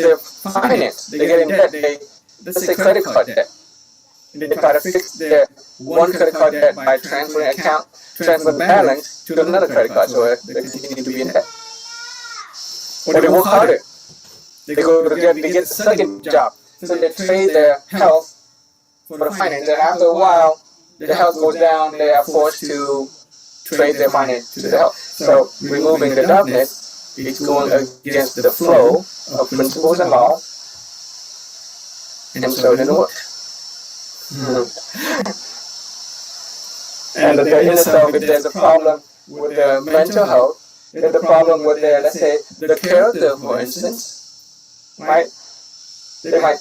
their finance. They get in debt. Let's say credit card debt. And they try to fix their one credit card debt by transferring the balance to another credit card, so they continue to be in debt. Or they work harder. They get a second job. So they trade their health for the finance. And after a while, the health goes down. They are forced to trade their finance to the health. So removing the darkness is going against the flow of principles and laws, and so it doesn't work. And the inner self, if there's a problem with their mental health, if there's a problem with their, let's say, the character, for instance, right? They might,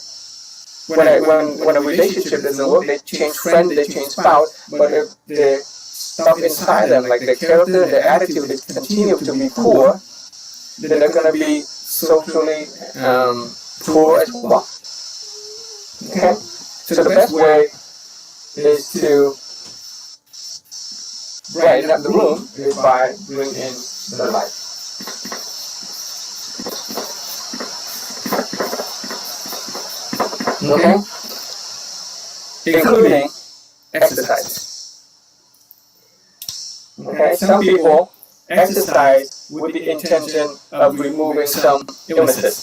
when a relationship doesn't work, they change friend, they change spouse, but if the stuff inside them, like their character, their attitude, they continue to be poor, then they're going to be socially poor as well. Okay? So the best way is to brighten up the room is by bringing in the light. Okay? Including exercise. Okay? Some people exercise with the intention of removing some illnesses.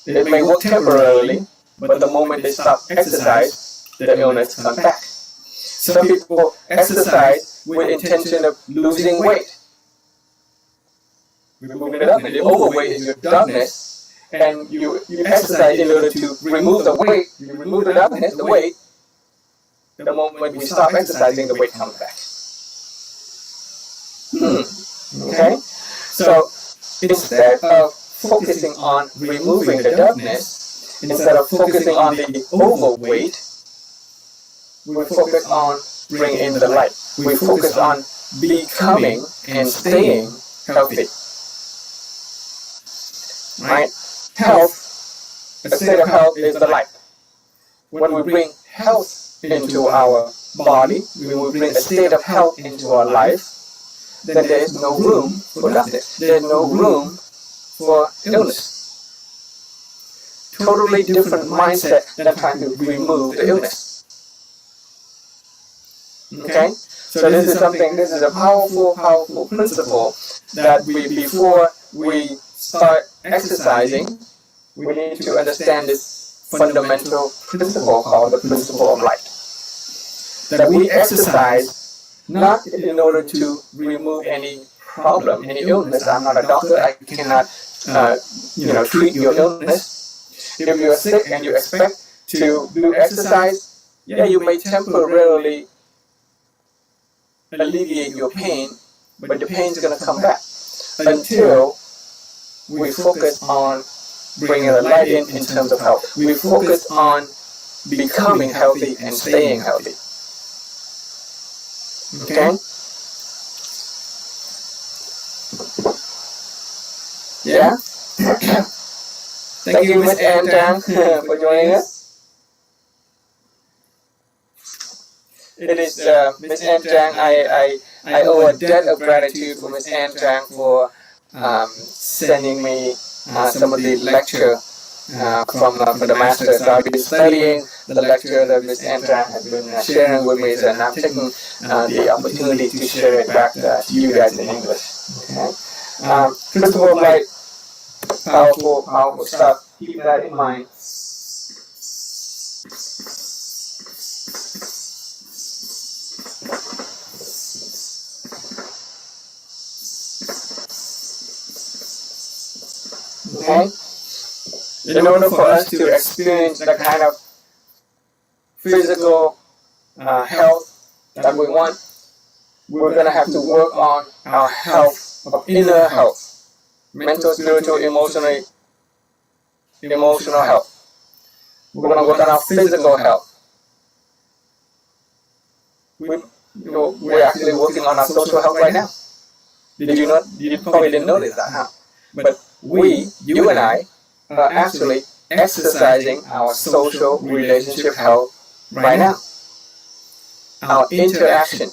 It may work temporarily, but the moment they stop exercise, the illness comes back. Some people exercise with intention of losing weight. Removing it up, and the overweight is your darkness, and you exercise in order to remove the weight. You remove the darkness, the weight. The moment we stop exercising, the weight comes back. Okay? So instead of focusing on removing the darkness, instead of focusing on the overweight, we focus on bringing in the light. We focus on becoming and staying healthy. Right? Health, a state of health is the light. When we bring health into our body, when we bring a state of health into our life, then there is no room for darkness. There is no room for illness. Totally different mindset than trying to remove the illness. Okay? So this is a powerful, powerful principle that before we start exercising, we need to understand this fundamental principle called the principle of light. That we exercise not in order to remove any problem, any illness. I'm not a doctor. I cannot, treat your illness. If you are sick and you expect to do exercise, you may temporarily alleviate your pain, but the pain is going to come back until we focus on bringing the light in terms of health. We focus on becoming healthy and staying healthy. Okay? Yeah? Thank you, Miss Ann Tang, for joining us. It is Miss Ann Tang. I owe a debt of gratitude for Miss Ann Tang for sending me some of the lecture from the master. So I've been studying the lecture that Miss Ann Tang has been sharing with me, and I'm taking the opportunity to share it back to you guys in English. Okay? Principle of light, powerful, powerful stuff. Keep that in mind. Okay? In order for us to experience the kind of physical health that we want, we're going to have to work on our health, of inner health, mental, spiritual, emotional health. We're going to work on our physical health. We're actually working on our social health right now. You probably didn't notice that, huh? But you and I, are actually exercising our social relationship health right now. Our interaction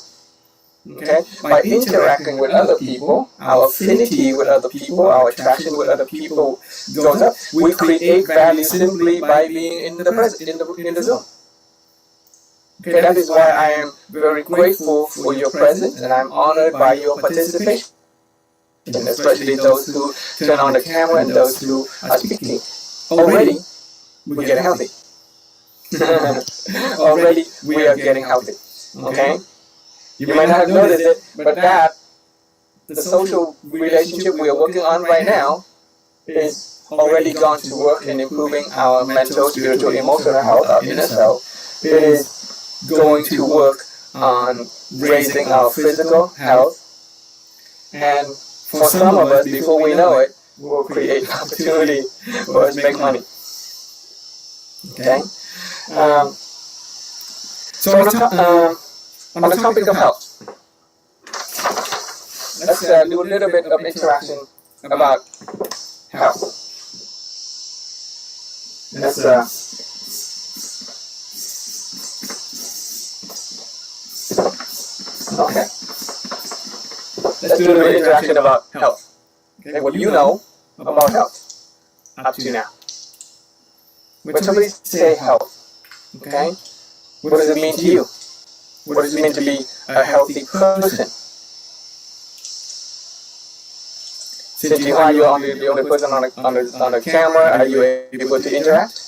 Okay? By interacting with other people, our affinity with other people, our attraction with other people goes up. We create value simply by being in the present, in the zone. Okay, that is why I am very grateful for your presence, and I'm honored by your participation, especially those who turn on the camera and those who are speaking. Already, we're getting healthy. Already, we are getting healthy. Okay? You might not have noticed it, but that, the social relationship we are working on right now, is already gone to work in improving our mental, spiritual, emotional health, our inner self. It is going to work on raising our physical health. And for some of us, before we know it, we'll create an opportunity for us to make money. Okay? So on the topic of health, let's do a little bit of interaction about health. Let's okay. Let's do a little interaction about health. Okay, what do you know about health up to now? When somebody say health, okay, what does it mean to you? What does it mean to be a healthy person? Since you are the only person on the camera, are you able to interact?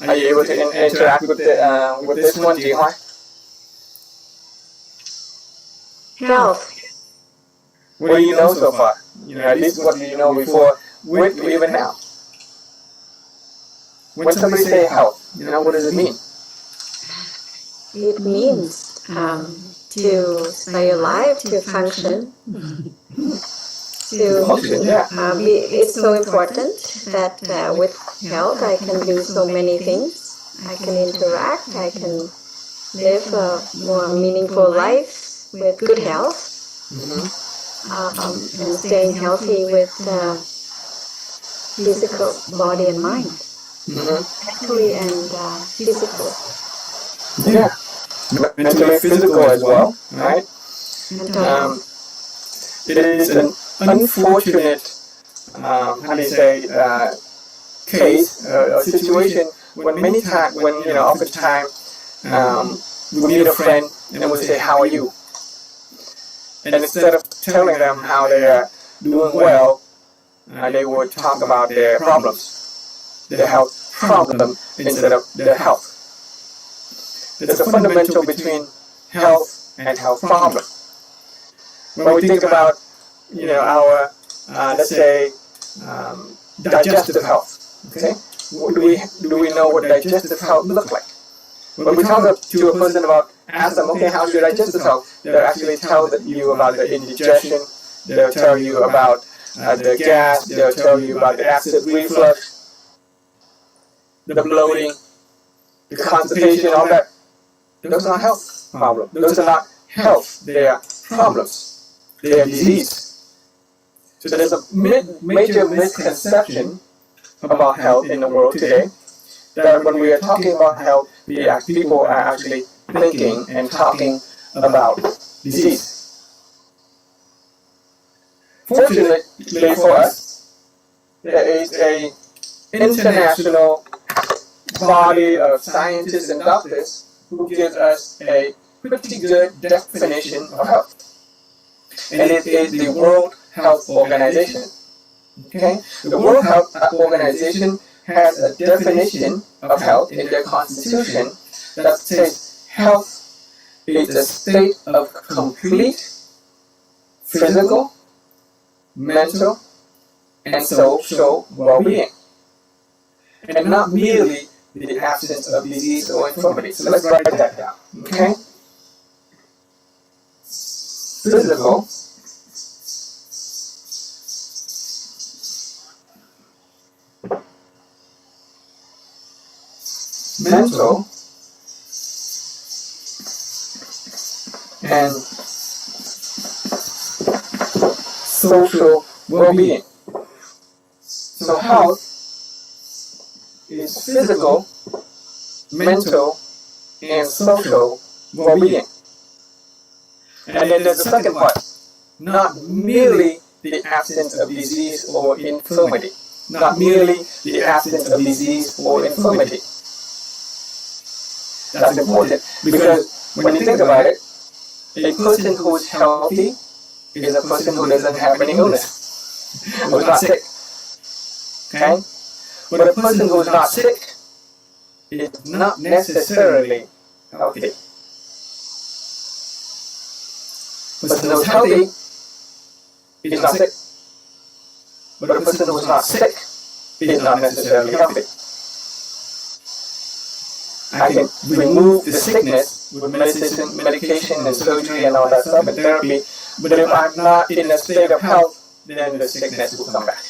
Are you able to interact with this one, Jihua? Health. What do you know so far? At least what do you know before, with even now? When somebody say health, what does it mean? It means to stay alive, to function. It's so important that with health I can do so many things. I can interact, I can live a more meaningful life with good health. And staying healthy with physical body and mind. Mentally and physical. Yeah. Mentally, physical as well, right? It is an unfortunate, case or situation when oftentimes we meet a friend and we say, "How are you?" And instead of telling them how they are doing well, they would talk about their problems, their health problem instead of their health. There's a fundamental between health and health problem. When we think about, our, let's say, digestive health, okay? Do we know what digestive health looks like? When we talk to a person about, ask them, okay, how's your digestive health? They'll actually tell you about the indigestion. They'll tell you about the gas. They'll tell you about the acid reflux, the bloating, the constipation, all that. Those are not health problems. Those are not health. They are problems. They are disease. So there's a major misconception about health in the world today, that when we are talking about health, people are actually thinking and talking about disease. Fortunately for us, there is an international body of scientists and doctors who gives us a pretty good definition of health. And it is the World Health Organization. Okay? The World Health Organization has a definition of health in their constitution that says health is a state of complete physical, mental, and social well-being, and not merely the absence of disease or infirmity. So let's write that down. Okay? Physical, mental, and social well-being. So health is physical, mental, and social well-being. And then there's the second part, not merely the absence of disease or infirmity. Not merely the absence of disease or infirmity. That's important because when you think about it, a person who is healthy is a person who doesn't have any illness, who's not sick. Okay? But a person who is not sick is not necessarily healthy. A person who is healthy is not sick. But a person who is not sick is not necessarily healthy. I can remove the sickness with medication and surgery and all that stuff and therapy, but if I'm not in a state of health, then the sickness will come back.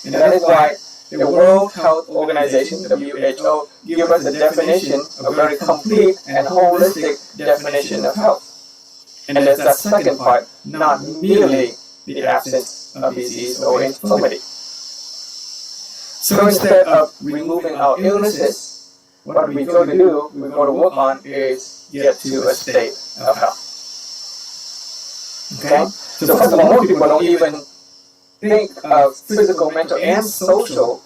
And that is why the World Health Organization, WHO, gives us a definition, a very complete and holistic definition of health. And there's that second part, not merely the absence of disease or infirmity. So instead of removing our illnesses, what we go to do, we go to work on is get to a state of health. Okay? So first of all, most people don't even think of physical, mental, and social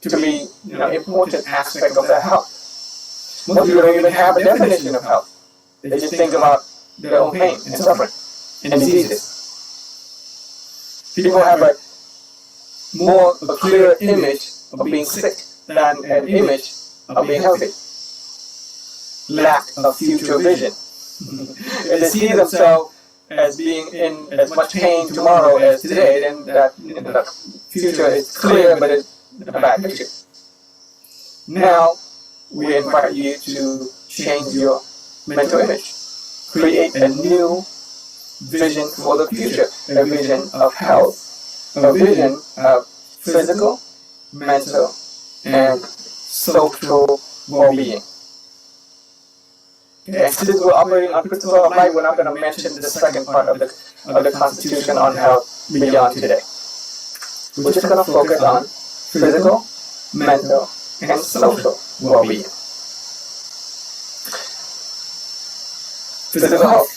to be important aspect of their health. Most people don't even have a definition of health. They just think about their own pain and suffering and diseases. People have a clear image of being sick than an image of being healthy. Lack of future vision. If they see themselves as being in as much pain tomorrow as today, then that the future is clear, but it's a bad picture. Now, we invite you to change your mental image. Create a new vision for the future, a vision of health, a vision of physical, mental, and social well-being. Okay, since we're operating on principle of life, we're not going to mention the second part of the Constitution on health beyond today. We're just going to focus on physical, mental, and social well-being. Physical health.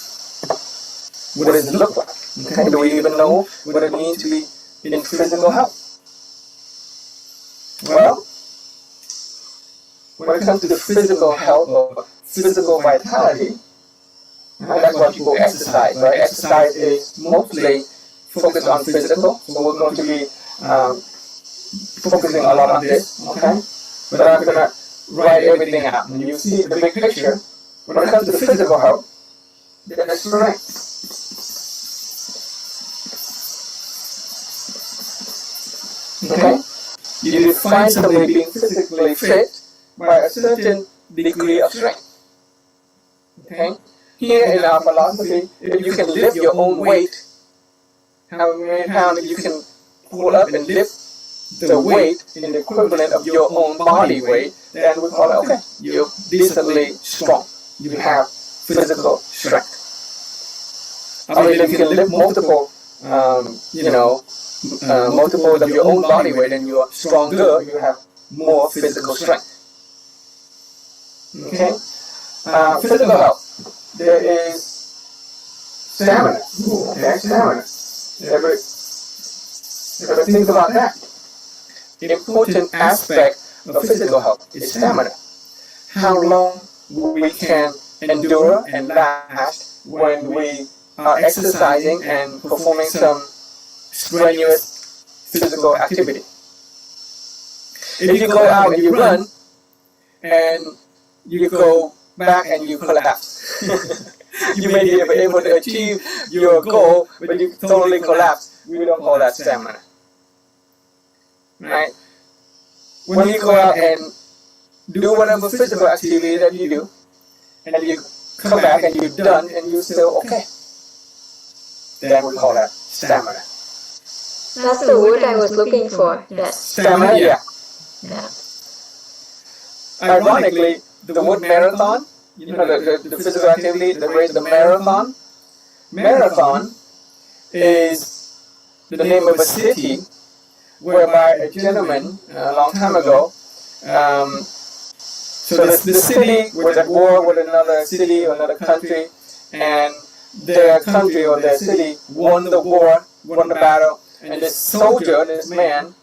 What does it look like? Okay, do we even know what it means to be in physical health? Well, when it comes to the physical health or physical vitality, that's why people exercise, right? Exercise is mostly focused on physical, so we're going to be focusing a lot on this, okay? But I'm going to write everything out, and you see the big picture. When it comes to physical health, that's strength. Okay? You define somebody being physically fit by a certain degree of strength. Okay? Here in our philosophy, if you can lift your own weight, how many pounds you can pull up and lift the weight in the equivalent of your own body weight, then we call it, okay, you're decently strong. You have physical strength. I mean, if you can lift multiple, multiples of your own body weight and you are stronger, you have more physical strength. Okay? Physical health. There is stamina. Okay, stamina. Ever think about that? The important aspect of physical health is stamina. How long we can endure and last when we are exercising and performing some strenuous physical activity. If you go out and you run and you go back and you collapse, you may be able to achieve your goal, but you totally collapse. We don't call that stamina. Right? When you go out and do whatever physical activity that you do, and you come back and you're done and you're still okay, then we call that stamina. That's the word I was looking for. Yes. Stamina, yeah. Yeah. Ironically, the word marathon, the physical activity, the race, the marathon. Marathon is the name of a city whereby a gentleman a long time ago, so the city was at war with another city or another country, and their country or their city won the war, won the battle, and this soldier, this man,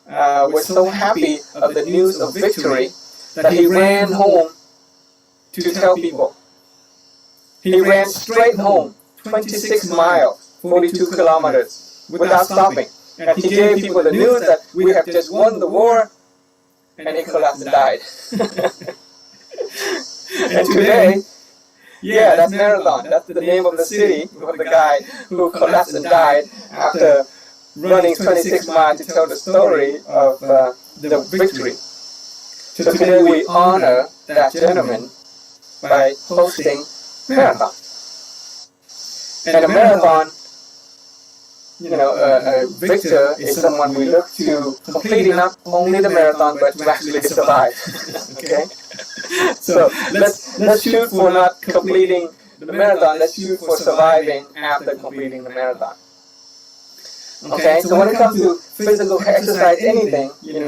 was so happy of the news of victory that he ran home to tell people. He ran straight home, 26 miles, 42 kilometers, without stopping. And he gave people the news that we have just won the war, and he collapsed and died. And today, yeah, that's Marathon. That's the name of the city of the guy who collapsed and died after running 26 miles to tell the story of the victory. So today we honor that gentleman by hosting marathon. And a marathon, a victor is someone we look to completing not only the marathon but to actually survive. Okay? So let's shoot for not completing the marathon, let's shoot for surviving after completing the marathon. Okay, so when it comes to physical exercise, anything, in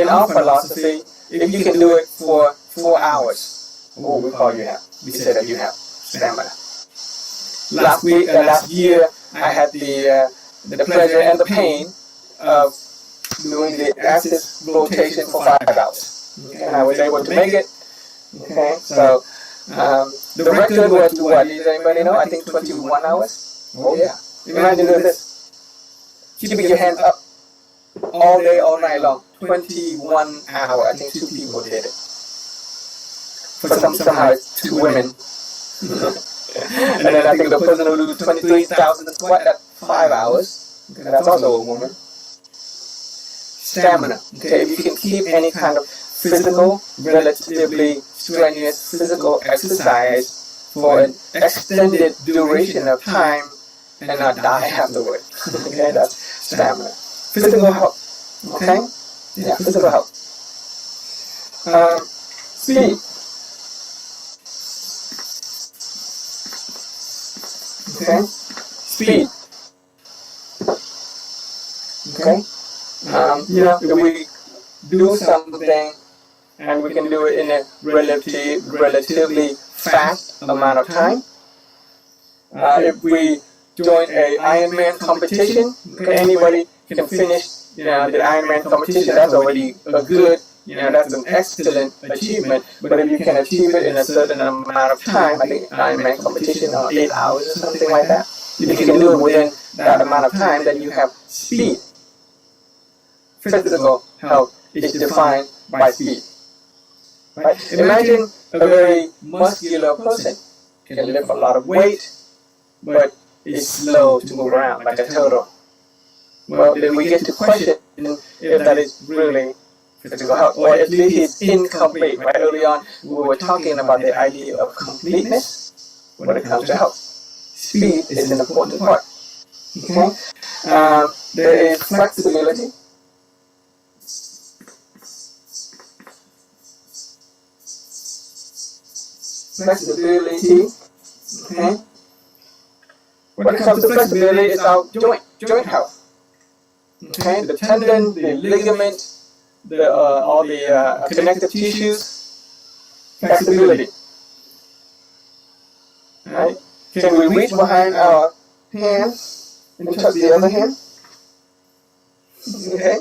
our philosophy, if you can do it for 4 hours, we call you have. We say that you have stamina. Last year, I had the pleasure and the pain of doing the axis rotation for 5 hours. Okay, and I was able to make it. Okay, so the record was what? Does anybody know? I think 21 hours. Oh yeah. Imagine doing this. Keeping your hands up all day, all night long. 21 hours. I think 2 people did it. For somehow it's 2 women. And then I think the person who do 23,000 squat at 5 hours. Okay, that's also a woman. Stamina. Okay, if you can keep any kind of physical, relatively strenuous physical exercise for an extended duration of time and not die afterward. Okay, that's stamina. Physical health. Okay? Yeah, physical health. Speed. Okay? Speed. Okay? If we do something and we can do it in a relatively fast amount of time, if we join a Ironman competition, okay, anybody can finish, the Ironman competition. That's already a good, that's an excellent achievement. But if you can achieve it in a certain amount of time, I think Ironman competition 8 hours or something like that. If you can do it within that amount of time, then you have speed. Physical health is defined by speed. Right? Imagine a very muscular person can lift a lot of weight, but is slow to move around like a turtle. Well, then we get to question if that is really physical health, or at least it's incomplete. Right? Early on, we were talking about the idea of completeness when it comes to health. Speed is an important part. Okay? There is flexibility. Flexibility. Okay? When it comes to flexibility, it's our joint health. Okay, the tendon, the ligament, all the connective tissues, flexibility. Right? Can we reach behind our hands and touch the other hand? Okay.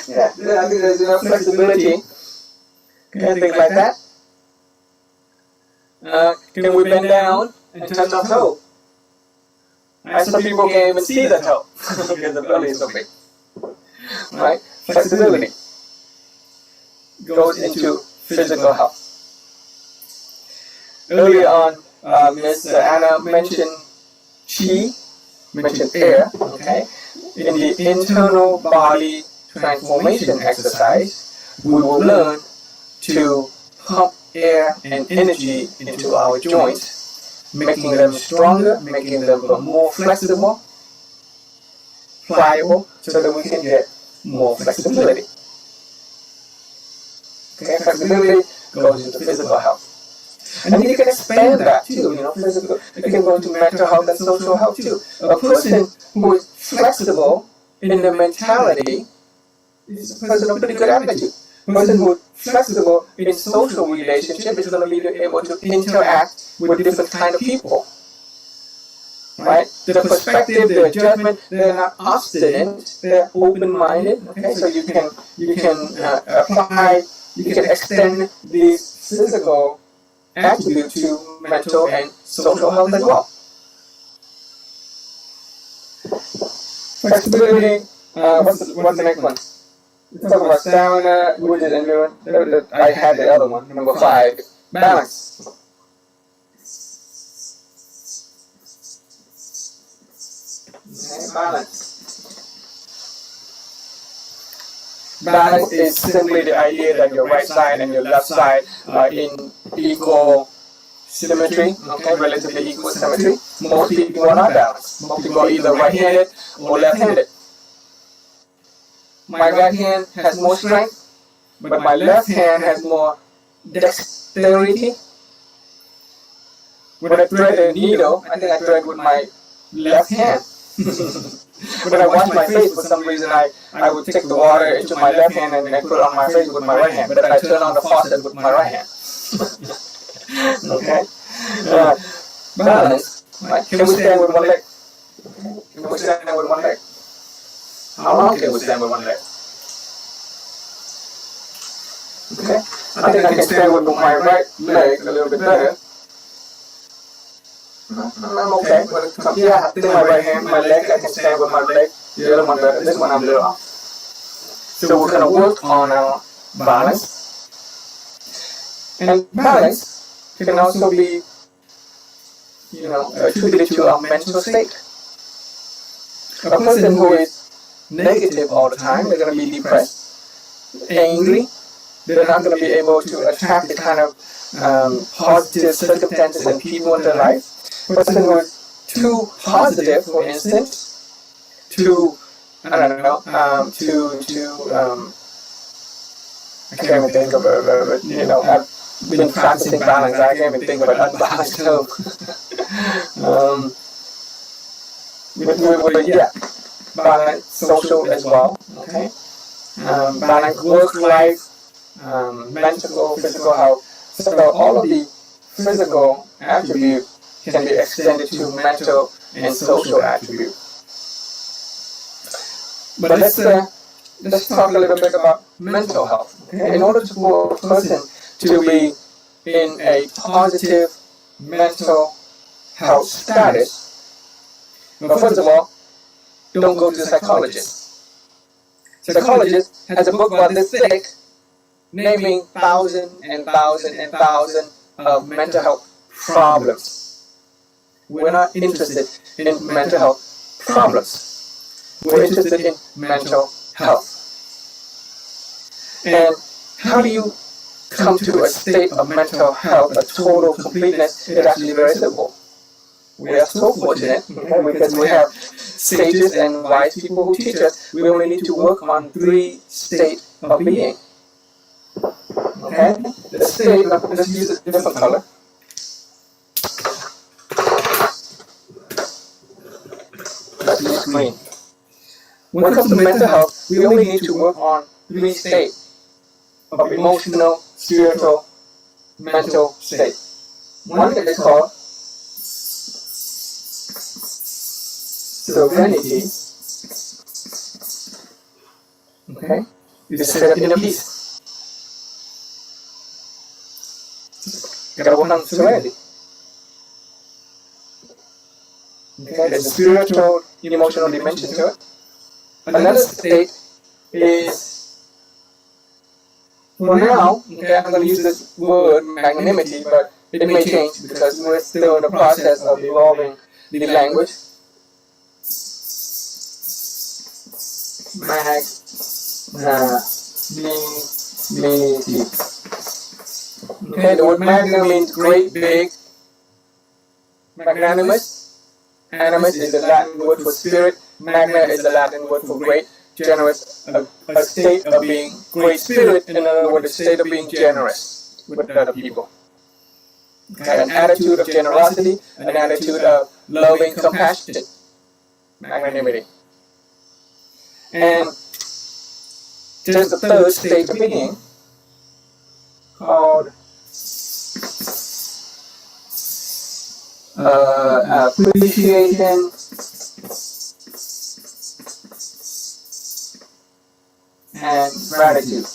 Yeah, I think there's enough flexibility. Okay, things like that. Can we bend down and touch our toe? Right? Some people can't even see the toe because the belly is so big. Right? Flexibility goes into physical health. Earlier on, Ms. Anna mentioned Qi, mentioned air. Okay? In the internal body transformation exercise, we will learn to pump air and energy into our joints, making them stronger, making them more flexible, pliable, so that we can get more flexibility. Okay, flexibility goes into physical health. And you can expand that too, physical. You can go into mental health and social health too. A person who is flexible in the mentality is a person of pretty good attitude. A person who's flexible in social relationship is going to be able to interact with different kind of people. Right? The perspective, the judgment, they're not obstinate, they're open-minded. Okay, so you can apply, you can extend these physical attributes to mental and social health as well. Flexibility. What's the next one? Let's talk about stamina, which is endurance. I had the other one, number 5. Balance. Okay, balance. Balance is simply the idea that your right side and your left side are in equal symmetry, okay, relatively equal symmetry. Most people are not balanced. Most people are either right-handed or left-handed. My right hand has more strength, but my left hand has more dexterity. When I thread a needle, I think I thread with my left hand. When I wash my face, for some reason, I would take the water into my left hand and put it on my face with my right hand. But I turn on the faucet with my right hand. Okay? Balance. Right? Can we stand with one leg? Can we stand with one leg? How long can we stand with one leg? Okay? I think I can stand with my right leg a little bit better. I'm okay. Yeah, I think my right hand, my leg, I can stand with my leg. The other one better. This one I'm a little off. So we're going to work on our balance. And balance can also be, attributed to our mental state. A person who is negative all the time, they're going to be depressed, angry. They're not going to be able to attract the kind of positive circumstances and people in their life. A person who is too positive, for instance, I can't even think of I've been practicing balance. I can't even think of an unbalanced term. Balance social as well. Okay, balance work life, mental, physical health. So all of the physical attributes can be extended to mental and social attributes. But let's talk a little bit about mental health. Okay? In order for a person to be in a positive mental health status, well, first of all, don't go to the psychologist. Psychologist has a book about this thick, naming thousands and thousands and thousands of mental health problems. We're not interested in mental health problems. We're interested in mental health. And how do you come to a state of mental health, a total completeness? It's actually very simple. We are so fortunate because we have sages and wise people who teach us we only need to work on 3 states of being. Okay? The state of, let's use a different color. Let's use green. When it comes to mental health, we only need to work on 3 states of emotional, spiritual, mental state. One is called serenity. Okay? You just set up inner peace. You gotta work on serenity. Okay? There's a spiritual, emotional dimension to it. Another state is, for now, okay, I'm going to use this word magnanimity, but it may change because we're still in the process of evolving the language. Magnanimity. Okay, the word magna means great, big, magnanimous. Animus is the Latin word for spirit. Magna is the Latin word for great, generous, a state of being great spirit, in other words, a state of being generous with other people. Okay, an attitude of generosity, an attitude of loving compassion, magnanimity. And there's the third state of being called appreciation and gratitude.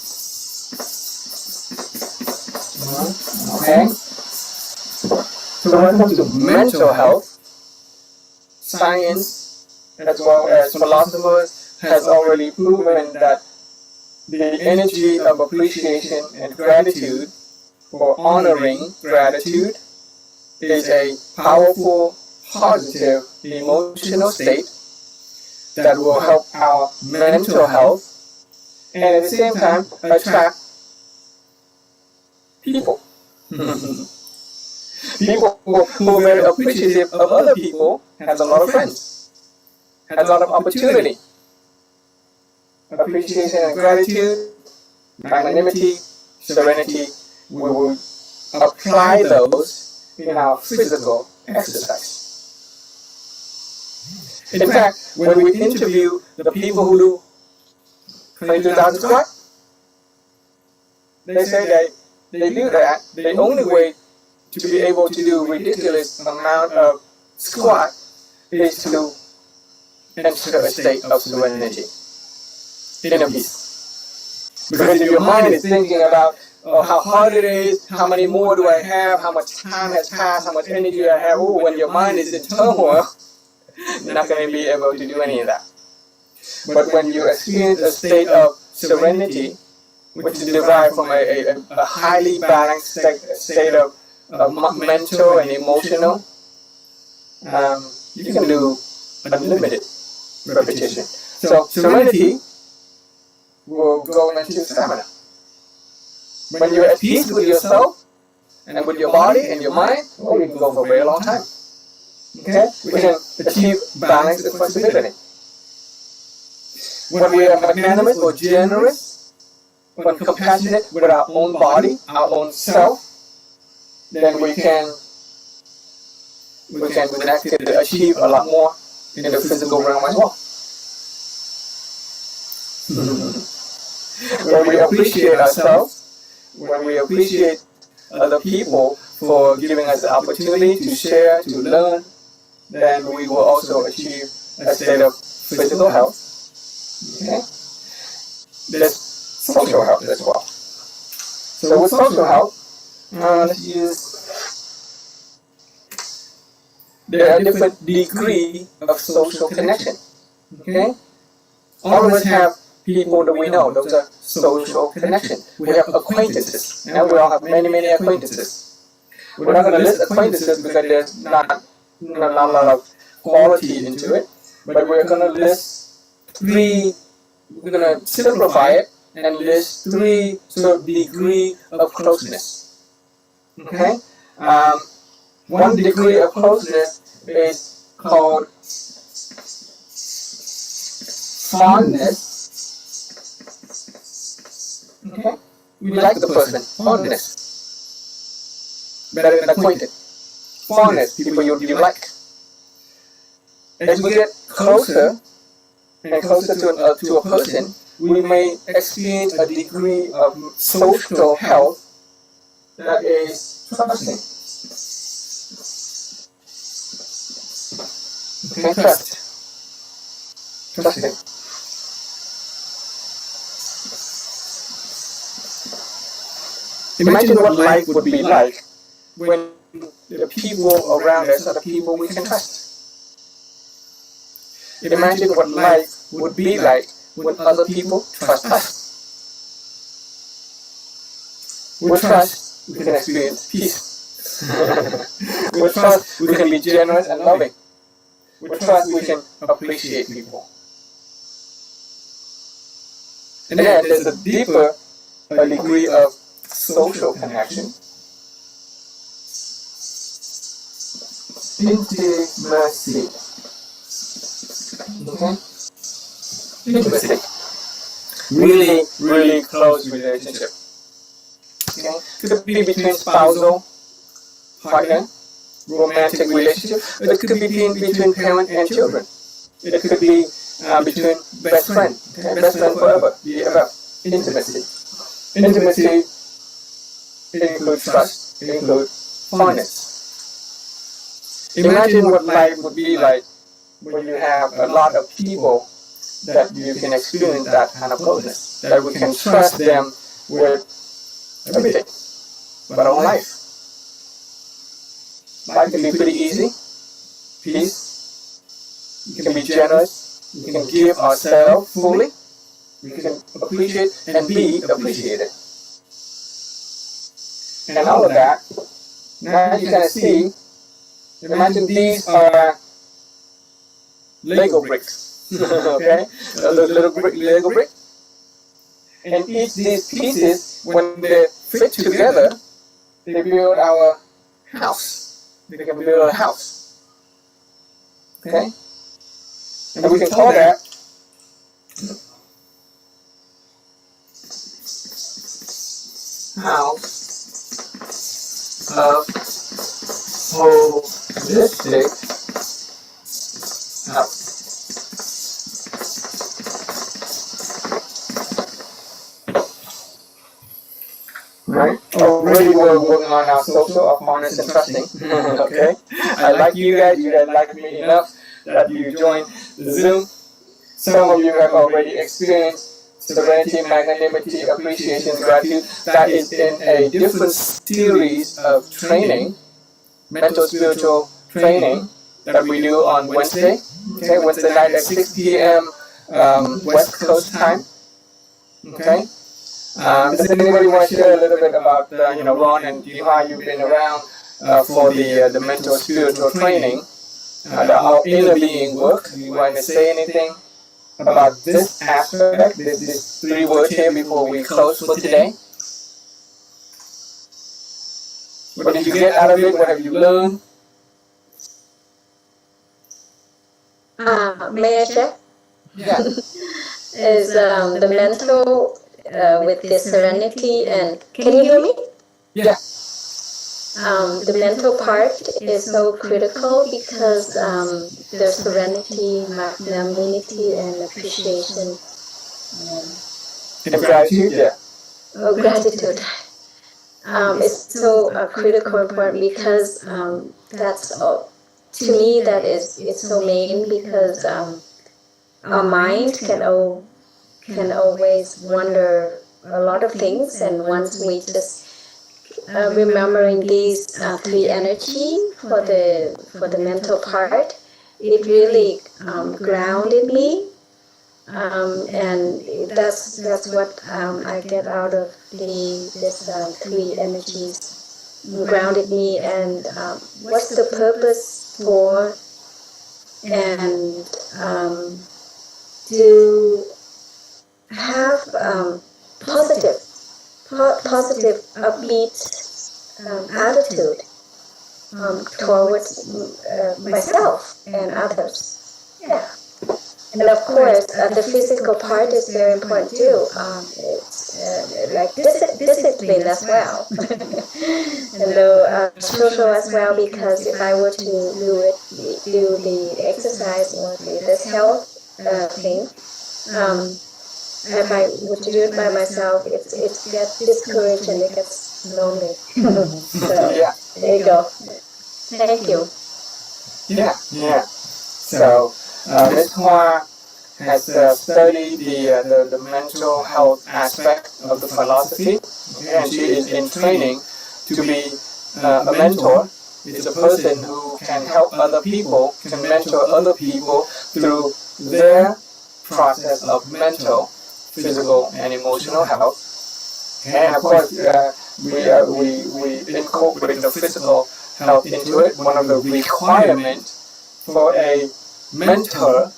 Okay? So when it comes to mental health, science as well as philosophers has already proven that the energy of appreciation and gratitude, or honoring gratitude, is a powerful, positive emotional state that will help our mental health and at the same time attract people. People who are very appreciative of other people has a lot of friends, has a lot of opportunity. Appreciation and gratitude, magnanimity, serenity, we will apply those in our physical exercise. In fact, when we interview the people who do 22,000 squat, they say that they do that. The only way to be able to do ridiculous amount of squat is to enter a state of serenity, inner peace. Because if your mind is thinking about how hard it is, how many more do I have, how much time has passed, how much energy I have, when your mind is in turmoil, you're not going to be able to do any of that. But when you experience a state of serenity, which is derived from a highly balanced state of mental and emotional, you can do unlimited repetition. So serenity will go into stamina. When you're at peace with yourself and with your body and your mind, well, you can go for a very long time. Okay? We can achieve balance and flexibility. When we are magnanimous or generous, when compassionate with our own body, our own self, then we can actually achieve a lot more in the physical realm as well. When we appreciate ourselves, when we appreciate other people for giving us the opportunity to share, to learn, then we will also achieve a state of physical health. Okay? There's social health as well. So with social health, let's use, there are different degrees of social connection. Okay? All of us have people that we know. Those are social connections. We have acquaintances. And we all have many, many acquaintances. We're not going to list acquaintances because there's not a lot of quality into it. But we're going to list three, we're going to simplify it and list three sort of degrees of closeness. Okay? One degree of closeness is called fondness. Okay? We like the person. Fondness. Better than acquainted. Fondness, people you like. As we get closer and closer to a person, we may experience a degree of social health that is trusting. Okay, trust. Trusting. Imagine what life would be like when the people around us are the people we can trust. Imagine what life would be like when other people trust us. With trust, we can experience peace. With trust, we can be generous and loving. With trust, we can appreciate people. And then there's a deeper degree of social connection. Intimacy. Okay? Intimacy. Really, really close relationship. Okay? Could be between spousal, partner, romantic relationship. It could be between parent and children. It could be between best friend. Okay? Best friend forever, BFF. Intimacy. Intimacy includes trust, includes fondness. Imagine what life would be like when you have a lot of people that you can experience that kind of closeness, that we can trust them with everything, but our life. Life can be pretty easy, peace, we can be generous, we can give ourselves fully, we can appreciate and be appreciated. And all of that, now you kind of see, imagine these are Lego bricks, okay? Those little Lego bricks. And each these pieces, when they fit together, they build our house. They can build a house, okay? And we can call that house of holistic house. Right? Already we're working on our social of honest and trusting. Okay? I like you guys like me enough that you joined the Zoom. Some of you have already experienced serenity, magnanimity, appreciation, gratitude. That is in a different series of training, mental spiritual training that we do on Wednesday. Okay, Wednesday night at 6 p.m. West Coast time. Okay. Does anybody want to share a little bit about Ron and Jiha? You've been around for the mental spiritual training, our inner being work. Do you want to say anything about this aspect, this three words here before we close for today? What did you get out of it? What have you learned? May I share? Yeah. Is the mental with the serenity and can you hear me? Yeah. The mental part is so critical because there's serenity, magnanimity, and appreciation. And gratitude, yeah. Oh, gratitude. It's so critical important because that's to me that is it's so main because our mind can always wonder a lot of things, and once we just remembering these three energy for the mental part, it really grounded me, and that's what I get out of this three energies. Grounded me, and what's the purpose for, and to have positive, upbeat attitude towards myself and others. Yeah. And of course, the physical part is very important too. It's like discipline as well, and social as well. Because if I were to do the exercise or this health thing, if I were to do it by myself, it gets discouraged and it gets lonely. So Yeah. there you go. Thank you. Yeah. Yeah. So Ms. Hoa has studied the mental health aspect of the philosophy, and she is in training to be a mentor. It's a person who can help other people, can mentor other people through their process of mental, physical, and emotional health. And of course, we incorporate the physical health into it. One of the requirements for a mentor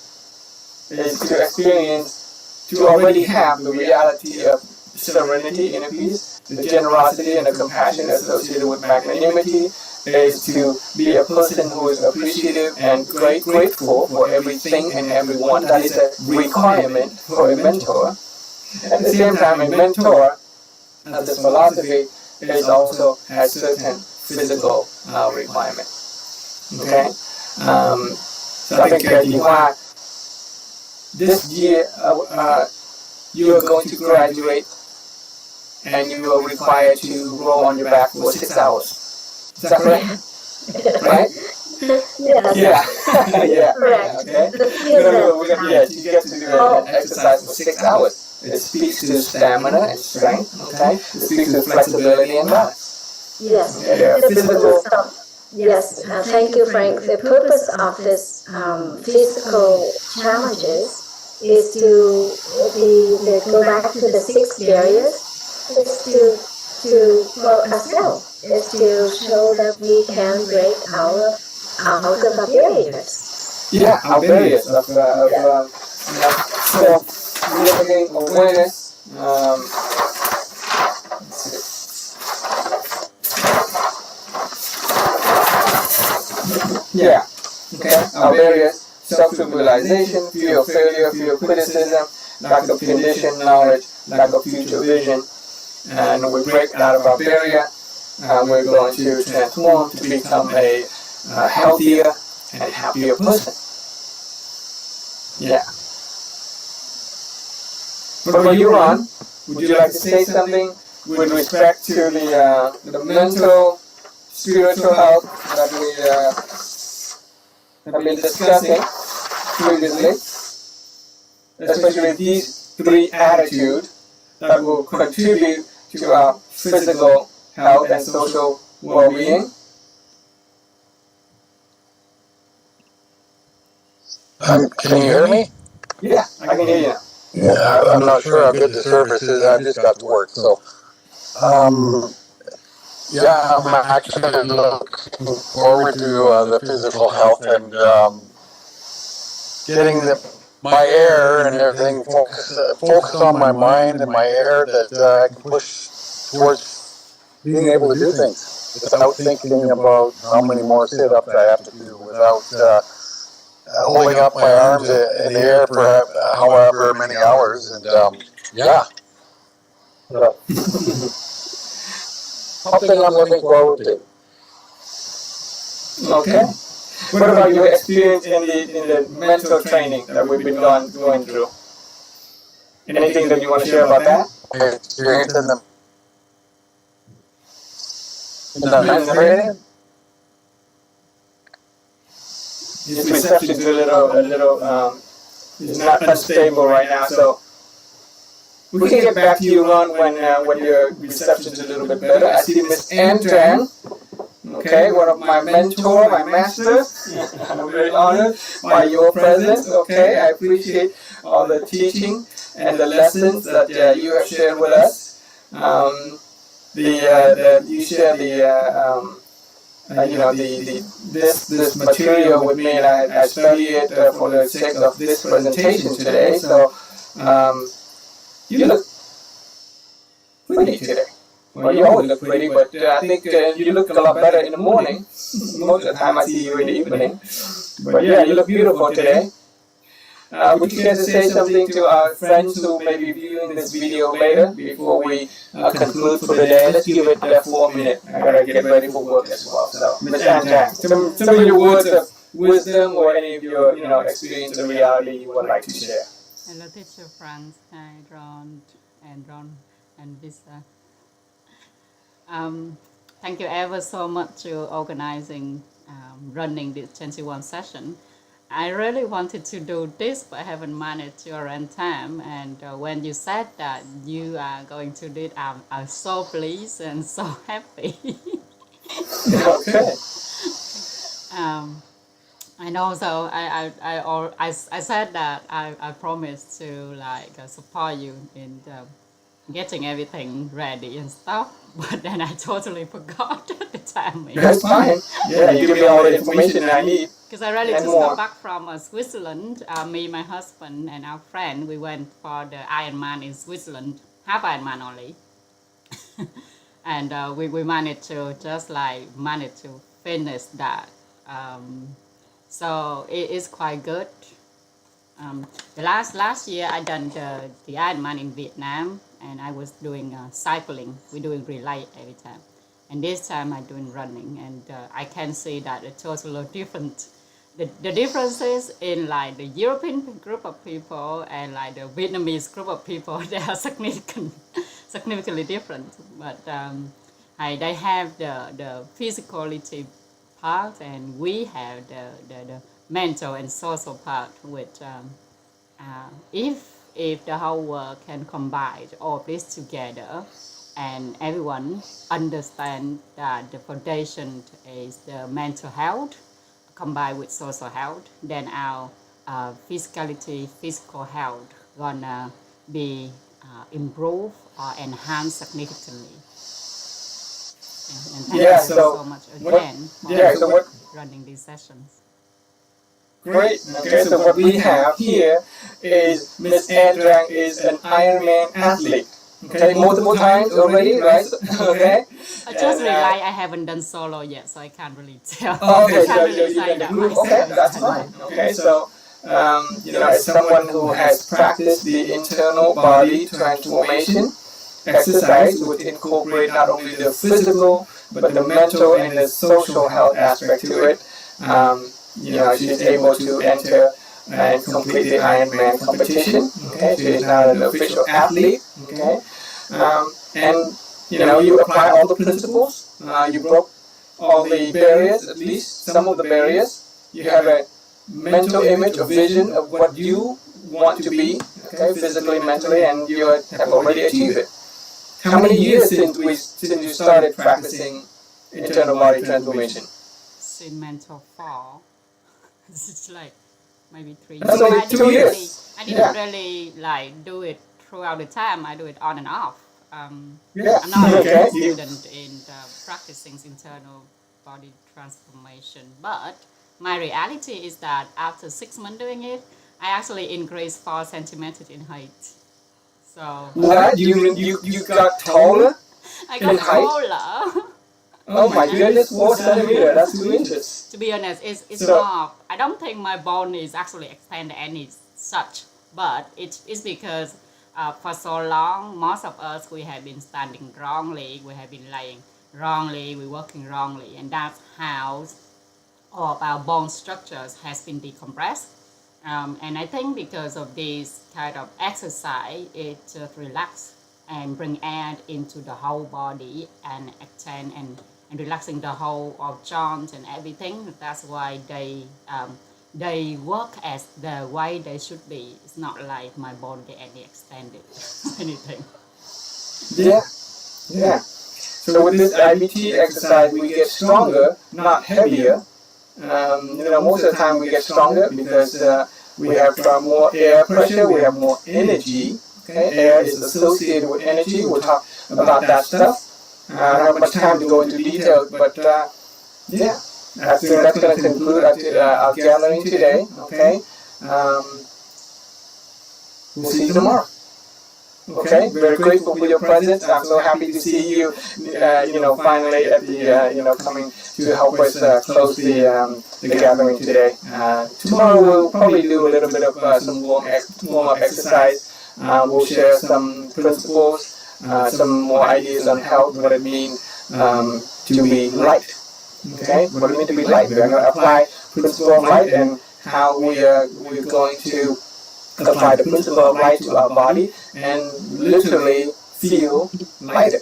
is to experience, to already have the reality of serenity, inner peace, the generosity and the compassion associated with magnanimity, is to be a person who is appreciative and grateful for everything and everyone. That is a requirement for a mentor. At the same time, a mentor of this philosophy is also has certain physical requirements. Okay? So I think Ji Hoa this year you are going to graduate and you are required to roll on your back for 6 hours. Is that correct? Right? Yes. Yeah. Yeah. Correct. Okay. Yes, Yes, you get to do an exercise for 6 hours. It speaks to stamina and strength. Okay. It speaks to flexibility and balance. Yes. Okay. There are physical. Yes. Thank you, Frank. The purpose of this physical challenges is to go back to the 6 barriers. Is to for ourselves. Is to show that we can break out of our barriers. Yeah, our barriers of self-limiting awareness. Yeah. Okay. Our barriers: self-trivialization, fear of failure, fear of criticism, lack of conditioned knowledge, lack of future vision, and we break out of our barrier. We're going to transform to become a healthier and happier person. Yeah. What about you, Ron? Would you like to say something with respect to the mental, spiritual health that we have been discussing previously, especially these three attitudes that will contribute to our physical health and social well-being? Can you hear me? Yeah, I can hear you now. Yeah, I'm not sure how good the service is. I just got to work, so yeah, I'm actually looking forward to the physical health and getting my air and everything focused on my mind and my air that I can push towards being able to do things without thinking about how many more sit-ups I have to do, without holding up my arms in the air for however many hours, and yeah. So, something I'm looking forward to. Okay. What about your experience in the mental training that we've been going through? Anything that you want to share about that? My experience in the mental training. His reception's is not unstable right now, so we can get back to you, Ron, when your reception's a little bit better. I see Miss Antran. Okay, one of my mentor, my master. I'm very honored by your presence. Okay, I appreciate all the teaching and the lessons that you have shared with us. You share this material with me, and I study it for the sake of this presentation today. So you look pretty today. Well, you always look pretty, but I think you look a lot better in the morning. Most of the time I see you in the evening. But yeah, you look beautiful today. Would you care to say something to our friends who may be viewing this video later before we conclude for the day? Let's give it 4 minutes. I gotta get ready for work as well. So, Ms. Antan, some of your words of wisdom or any of your experience or reality you would like to share. Hello, teacher Franz, hi, Ron, and Visa. Thank you ever so much for organizing, running this 21 session. I really wanted to do this, but I haven't managed to arrange time. And when you said that you are going to do it, I'm so pleased and so happy. Okay. And also, I said that I promised to support you in getting everything ready and stuff, but then I totally forgot the timing. That's fine. Yeah, you give me all the information I need. Because I really just got back from Switzerland. Me, my husband, and our friend, we went for the Ironman in Switzerland, half Ironman only. And we managed to manage to finish that. So it is quite good. The last year I done the Ironman in Vietnam, and I was doing cycling. We're doing relay every time, and this time I'm doing running, and I can see that it's totally different. the differences in like the European group of people and like the Vietnamese group of people, they are significantly different. But they have the physicality part, and we have the mental and social part, which if the whole world can combine all of this together, and everyone understand that the foundation is the mental health combined with social health, then our physical health gonna be improved or enhanced significantly. And thank you so much again for running these sessions. Great. Okay, so what we have here is Miss Andrang is an Ironman athlete. Okay, multiple times already, right? Okay. I just realized I haven't done solo yet, so I can't really tell. Okay, so you're in the group. Okay, that's fine. Okay, so as someone who has practiced the internal body transformation exercise, would incorporate not only the physical but the mental and the social health aspect to it. She's able to enter and complete the Ironman competition. Okay, she is now an official athlete. Okay, and you apply all the principles. You broke all the barriers, at least some of the barriers. You have a mental image or vision of what you want to be, okay, physically, mentally, and you have already achieved it. How many years since you started practicing internal body transformation? Since mental fall. It's like maybe 3 years. That's only 2 years. I didn't really like do it throughout the time. I do it on and off. I'm not a student in practicing internal body transformation, but my reality is that after 6 months doing it, I actually increased 4 centimeters in height. So what? You got taller? I got taller. Oh my goodness, 4 centimeters, that's 2 inches. To be honest, it's more, I don't think my bone is actually expanded any such, but it's because for so long, most of us, we have been standing wrongly, we have been lying wrongly, we're working wrongly, and that's how all of our bone structures has been decompressed. And I think because of this kind of exercise, it relax and bring air into the whole body and extend and relaxing the whole of joints and everything. That's why they work as the way they should be. It's not like my bone get any extended anything. Yeah. So with this IBT exercise, we get stronger, not heavier. Most of the time we get stronger because we have more air pressure, we have more energy. Okay, air is associated with energy. We'll talk about that stuff. I don't have much time to go into details, but I think that's going to conclude our gathering today. Okay, we'll see you tomorrow. Okay, very grateful for your presence. I'm so happy to see you. Finally at the coming to help us close the gathering today. Tomorrow we'll probably do a little bit of some warm-up exercise. We'll share some principles, some more ideas on health, what it means to be light. Okay, what it means to be light. We're going to apply principle of light and how we're going to apply the principle of light to our body and literally feel lighter,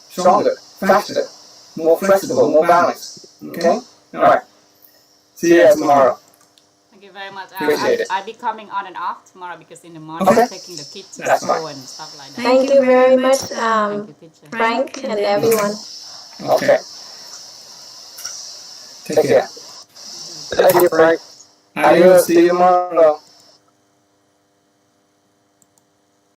stronger, faster, more flexible, more balanced. Okay? Alright. See you guys tomorrow. Thank you very much. Appreciate it. I'll be coming on and off tomorrow because in the morning I'm taking the kids to school and stuff like that. Thank you very much, Thank you, teacher. Frank and everyone. Okay. Take care. Thank you, Frank. Adios. See you tomorrow.